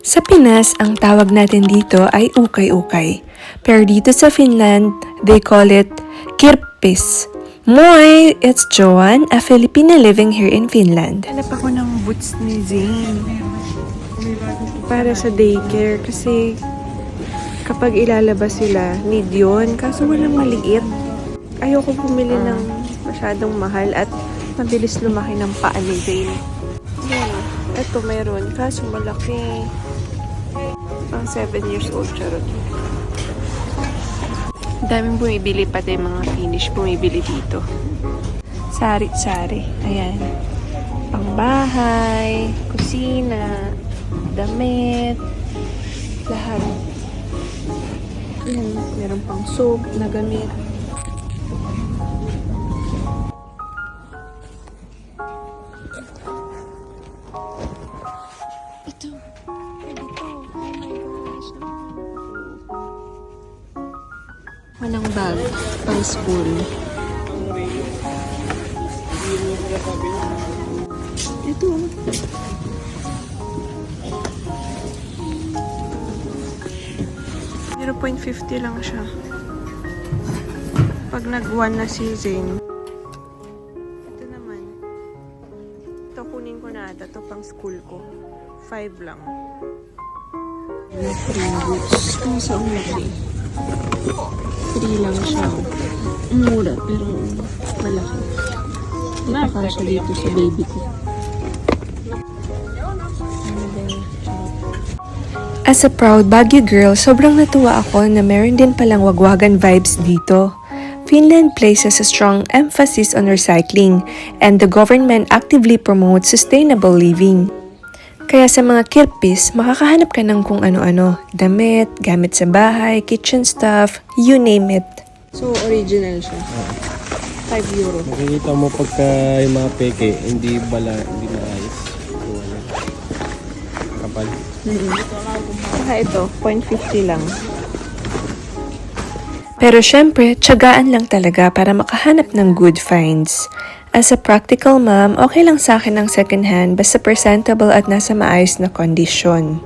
Sa Pinas, ang tawag natin dito ay ukay-ukay. Pero dito sa Finland, they call it kirppis. Moi! It's Joanne, a Filipina living here in Finland. Hanap ako ng boots ni Zane para sa daycare kasi kapag ilalabas sila, need yun. Kaso walang maliit. Ayoko bumili ng masyadong mahal at mabilis lumaki ng paa ni Zane. Yan. Ito meron. Kaso malaki. Pang 7 years old, charot. Daming bumibili, pati mga Finnish bumibili dito. Sari-sari. Ayan. Pangbahay, kusina, damit, lahat. Ayan, meron pang soap na gamit. Ito. Manang bag, pang school. Ito. 0.50 lang siya. Pag nag-1 na si Zane. Ito naman. Ito kunin ko na ata. Ito pang school ko. 5 lang. Free boots. Kung saan laki. Free lang siya. Mura, pero malaki. Napakasya dito sa baby ko. As a proud Baguio girl, sobrang natuwa ako na meron din palang wagwagan vibes dito. Finland places a strong emphasis on recycling and the government actively promotes sustainable living. Kaya sa mga kirppis, makakahanap ka ng kung ano-ano. Damit, gamit sa bahay, kitchen stuff, you name it. So, original siya. 5 euro. Makikita mo pagka yung mga peke, hindi maayos. Kapal. Saka ito, 0.50 lang. Pero syempre, tiyagaan lang talaga para makahanap ng good finds. As a practical mom, okay lang sa akin ang second hand basta presentable at nasa maayos na kondisyon.